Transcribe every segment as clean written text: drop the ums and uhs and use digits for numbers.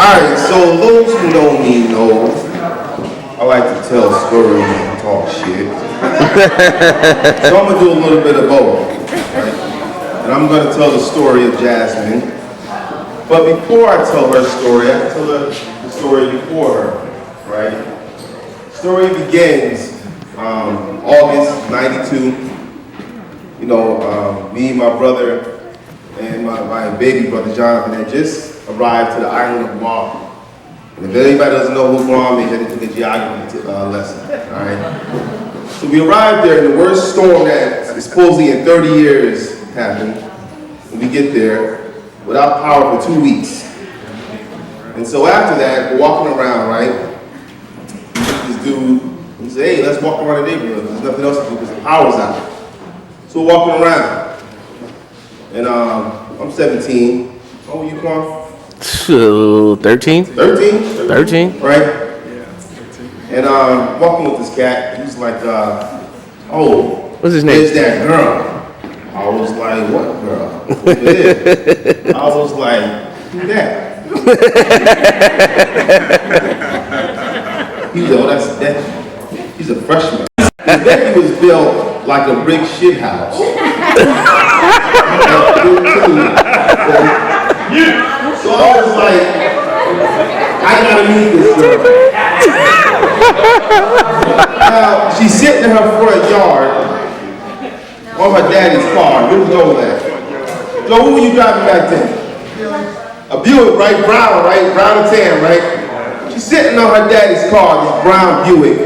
Alright, so those who know me know I like to tell stories and talk shit. So I'm gonna do a little bit of both. Right? And I'm gonna tell the story of Jasmine. But before I tell her story, I tell her the story before her. Right? The story begins August '92. You know, me and my brother and my baby brother Jonathan had just arrived to the island of Guam. And if anybody doesn't know who Guam is, they took a geography lesson, all right? So we arrived there, and the worst storm that supposedly in 30 years happened. And we get there without power for 2 weeks. And so after that, we're walking around, right? This dude, he said, hey, let's walk around the neighborhood. There's nothing else to do because the power's out. So we're walking around. And I'm 17. Oh, you Quan? 13? 13. Right? Yeah, 13. And walking with this cat, he's like, oh, what's his name? There's that girl. I was like, what girl? Who's it? I was like, who's that? He's like, oh, that's Becky. He's a freshman. Becky was built like a brick shit house. So I was like, I gotta meet this girl. Now, she's sitting in her front yard on her daddy's car. Who's Joe at? Joe, who were you driving back then? A Buick, right? Brown, right? Brown and tan, right? She's sitting on her daddy's car, this brown Buick,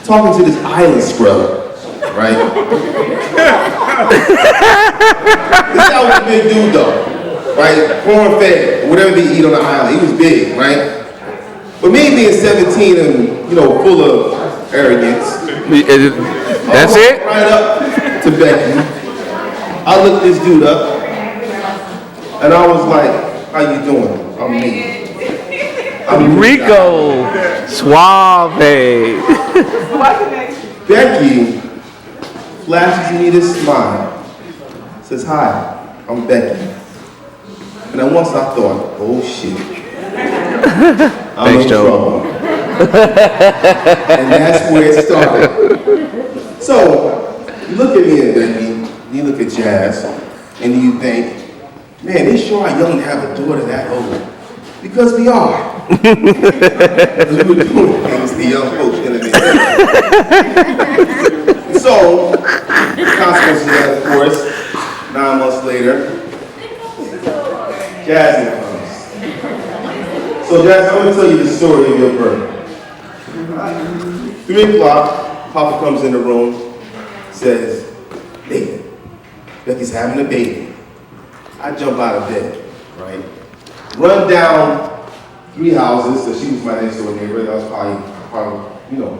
talking to this island scrub, right? This guy was a big dude though. Right, corn fed, or whatever they eat on the island. He was big, right? But me being 17 and, you know, full of arrogance. That's it? Right up to Becky. I looked this dude up, and I was like, how you doing? I'm me. I'm Rico Suave. Becky flashes me this smile. Says, hi, I'm Becky. And then once I thought, oh shit, I'm in trouble. And that's where it started. So, you look at me and Becky, you look at Jazz, and you think, man, they sure are young to have a daughter that old. Because we are. Because we were doing things the young folks gonna be. So, consequences of that, of course, 9 months later, Jasmine comes. So Jasmine, I'm going to tell you the story of your birth. 3 o'clock, Papa comes in the room, says, Nathan, Becky's having a baby. I jump out of bed, right? Run down 3 houses, so she was my next door neighbor. That was probably, you know,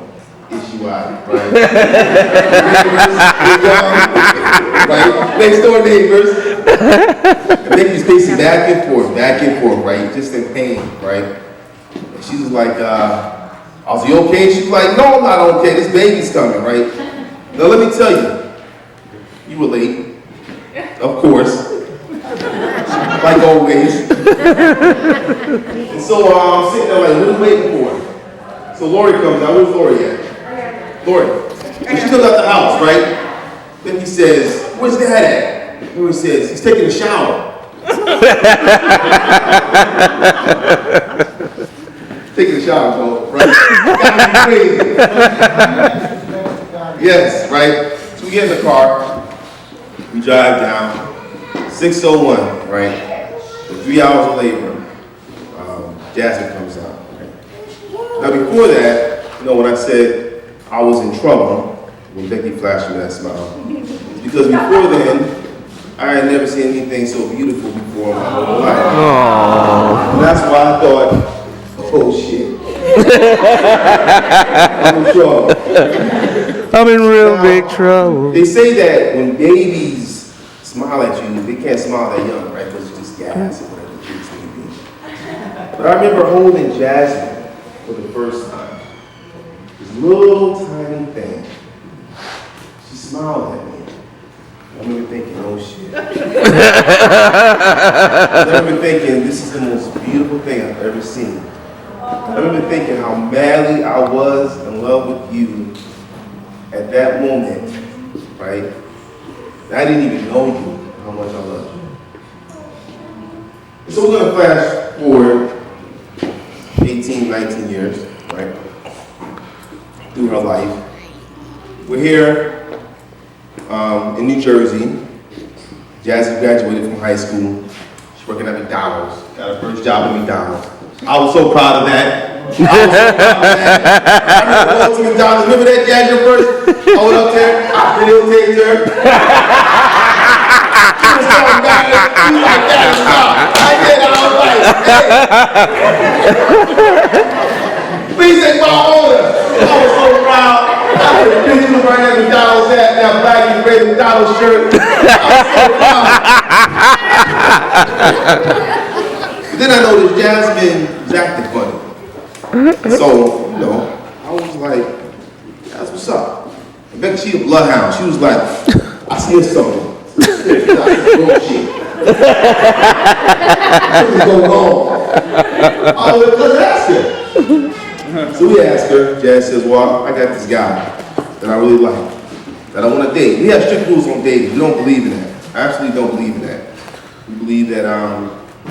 issue out, right? Right? Next door neighbors. Becky's pacing back and forth, right? Just in pain, right? And she was like, I was you okay? She was like, no, I'm not okay. This baby's coming, right? Now let me tell you, you were late, of course, like always. And so I'm sitting there like, what are you waiting for? So Lori comes out. Where's Lori at? Lori. So she comes out the house, right? Then he says, where's Dad at? Lori says, he's taking a shower. Taking a shower, though, right? Gotta be crazy. Yes, right? So we get in the car, we drive down, 6:01, right? For 3 hours of labor, Jasmine comes out, right? Now before that, you know, when I said I was in trouble, when Becky flashed me that smile, it's because before then, I had never seen anything so beautiful before in my whole life. Aww. And that's why I thought, oh shit. I'm in trouble. I'm in real big trouble. They say that when babies smile at you, they can't smile that young, right? Because it's just gas or whatever the case may be. But I remember holding Jasmine for the first time. This little tiny thing. She smiled at me. I remember thinking, oh shit. I remember thinking, this is the most beautiful thing I've ever seen. I remember thinking how madly I was in love with you at that moment, right? And I didn't even know you, how much I loved you. So we're gonna flash forward 18, 19 years, right? Through her life. We're here in New Jersey. Jazzy graduated from high school. She's working at McDonald's. Got her first job at McDonald's. I was so proud of that. I remember going to McDonald's. Remember that, Jazz, your first? I went up there. I videotaped her. She was so embarrassed. She was like, "Dad, stop." I did. I was like, hey. Please take my order. I was so proud. I had a picture right at McDonald's hat, that black and gray McDonald's shirt. I was so proud. But then I noticed Jasmine was acting funny. So, you know, I was like, that's what's up. And Becky, she a bloodhound. She was like, I see something. Bullshit. Something's going on. I was like, let's ask her. So we asked her. Jazz says, well, I got this guy that I really like, that I want to date. We have strict rules on dating. We don't believe in that. I absolutely don't believe in that. We believe that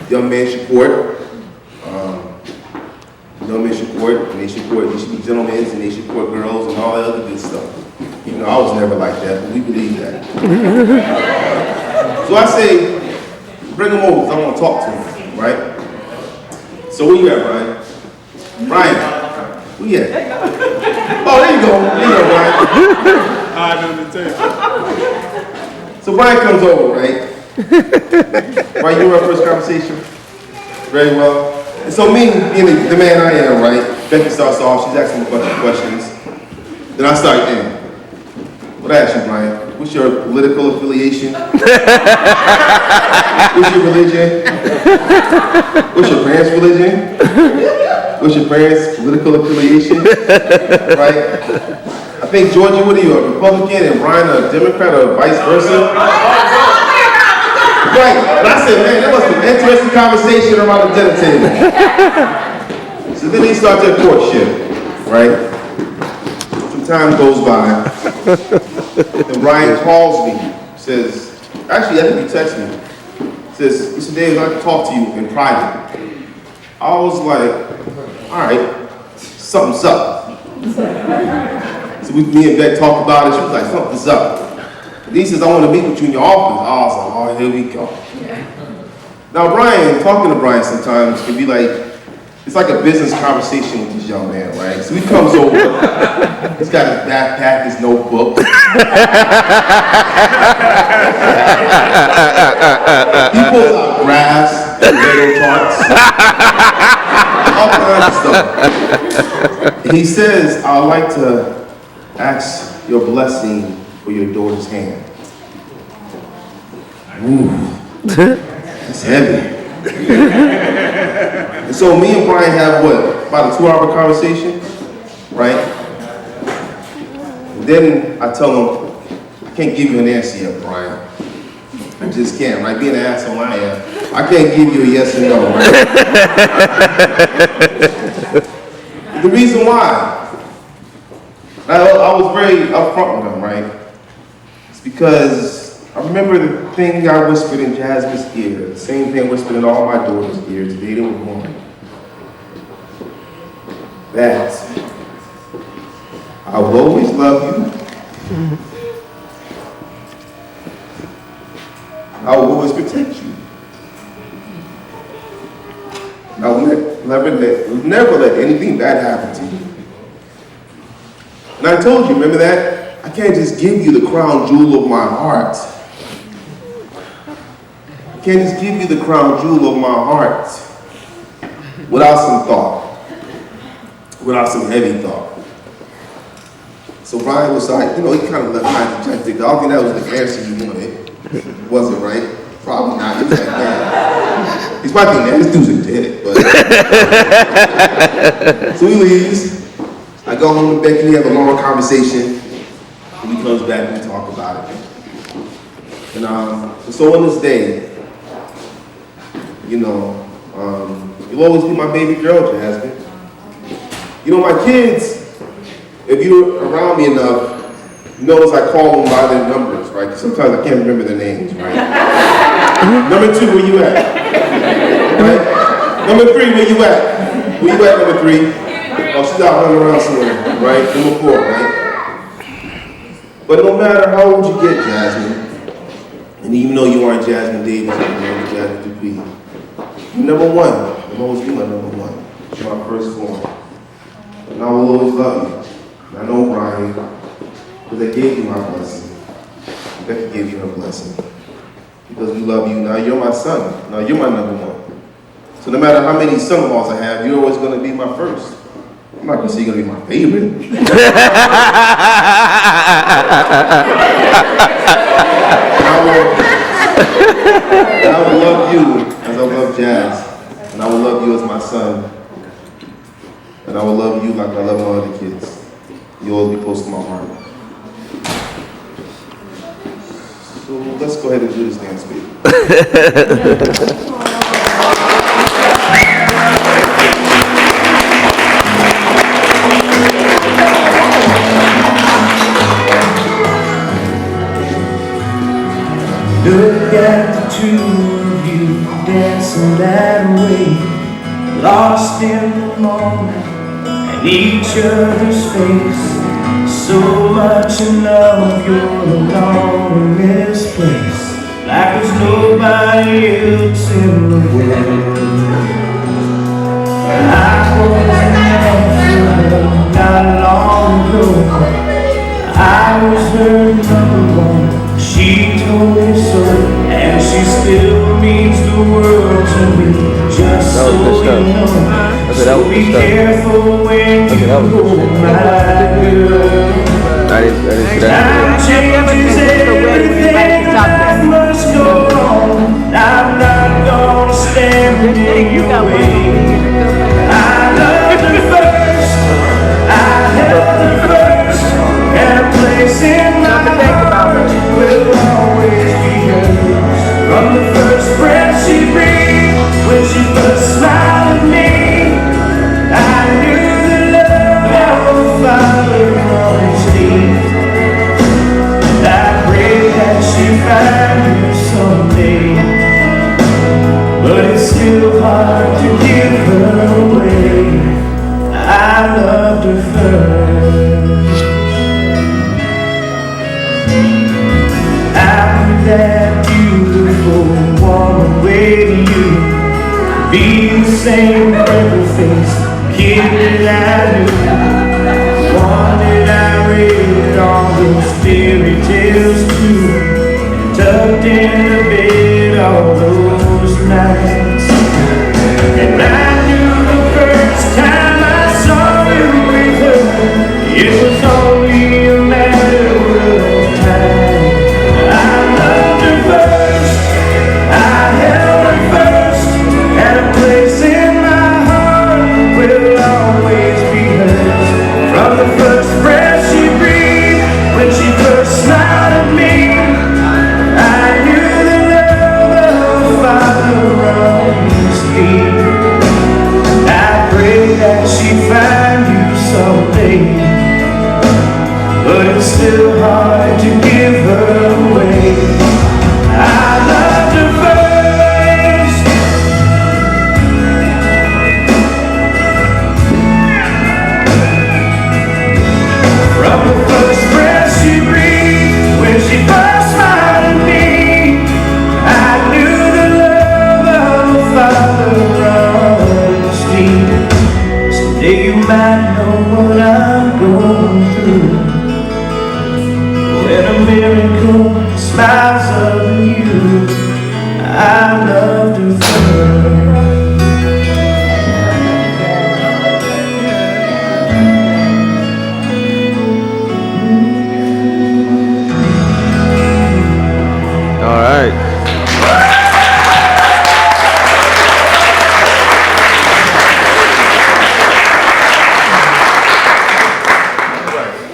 young men should court. Young men should court, and they should be gentlemen, and they should court girls, and all that other good stuff. You know, I was never like that, but we believe that. So I say, bring him over, because I want to talk to him, right? So where you at, Brian? Brian, where you at? Oh, there you go. There you go, Brian. I know the tape. So Brian comes over, right? Brian, you were our first conversation? Very well. And so me, being the man I am, right? Becky starts off, she's asking me a bunch of questions. Then I start in. What I ask you, Brian? What's your political affiliation? What's your religion? What's your parents' religion? What's your parents' political affiliation? Right? I think, Georgia, what are you, a Republican and Brian a Democrat or vice versa? Right, and I said, man, that must be an interesting conversation around the dinner table. So then they start their courtship, right? Some time goes by, and Ryan calls me, says, actually, I think he texted me, says, he said, Dave, I'd like to talk to you in private. I was like, all right, something's up. So me and Beck talked about it, she was like, something's up. And he says, I want to meet with you in your office. I was like, oh, here we go. Now, Brian, talking to Brian sometimes can be like, it's like a business conversation with this young man, right? So he comes over, he's got his backpack, his notebook. He pulls out graphs, Lego charts, all kinds of stuff. And he says, I'd like to ask your blessing for your daughter's hand. Ooh, it's heavy. And so me and Brian have what, about a 2-hour conversation, right? And then I tell him, I can't give you an answer yet, Brian. I just can't, right? Being an asshole I am, I can't give you a yes or no, right? The reason why, I was very upfront with him, right? It's because I remember the thing I whispered in Jasmine's ear, the same thing I whispered in all my daughter's ears today they were born. That I will always love you. I will always protect you. I will never let anything bad happen to you. And I told you, remember that? I can't just give you the crown jewel of my heart. I can't just give you the crown jewel of my heart without some thought, without some heavy thought. So Brian was like, he kind of left behind the dejected. I don't think that was the answer you wanted. Was it, right? Probably not. He was like, man. He's probably thinking, this dude's a dead, but. So he leaves. I go home with Becky, we have a long conversation, and he comes back and we talk about it. And so on this day, you know, you'll always be my baby girl, Jasmine. You know, my kids, if you're around me enough, you notice I call them by their numbers, right? 'Cause sometimes I can't remember their names, right? Number 2, where you at? Right? Number 3, where you at? Where you at, number 3? Oh, she's out running around somewhere, right? Number 4, right? But no matter how old you get, Jasmine, and even though you aren't Jasmine Davis, you're Jasmine Dupree, you're number 1. You'll always be my number 1. You're my first form. And I will always love you. And I know, Brian, because I gave you my blessing. Becky gave you her blessing. Because we love you. Now you're my son. Now you're my number 1. So no matter how many son-in-laws I have, you're always going to be my first. I'm not going to say you're going to be my favorite. And I will love you as I love Jazz. And I will love you as my son. And I will love you like I love my other kids. You'll always be close to my heart. So let's go ahead and do this dance, baby. Look at the two of you dancing that way, lost in the moment and each other's face. So much in love, you're alone in this place, like there's nobody else in the world. I was in love not long ago. I was her number 1. She told me so, and she still means the world to me. Just so you know, so be careful when you go, my girl. Time changes everything, I must go on. I'm not gonna stand in your way. I loved her first, I held her first, and a place in my heart will always be hers. From the first breath she breathed, when she first smiled at me, I knew the love of a father always needs. And I pray that she find you someday, but it's still hard to give her away. I loved her first. After that beautiful woman waiting you, be the same purple face kid that I knew. One that I read all those fairy tales to, tucked in the bed all those nights. And I knew the first time I saw you with her, it was only a matter of time. I loved her first, I held her first, and a place in my heart will always be hers. From the first breath she breathed, when she first smiled at me, I knew the love of a father always needs. I pray that she find you someday, but it's still hard to give her away. I loved her first. From the first breath she breathed, when she first smiled at me, I knew the love of a father always needs. Someday you might know what I'm going through, when a miracle smiles over you. I loved her first. All right.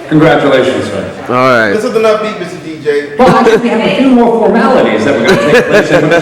Congratulations, sir. All right. This is an upbeat, Mr. DJ. Well, actually, we have a few more formalities that we're going to take place in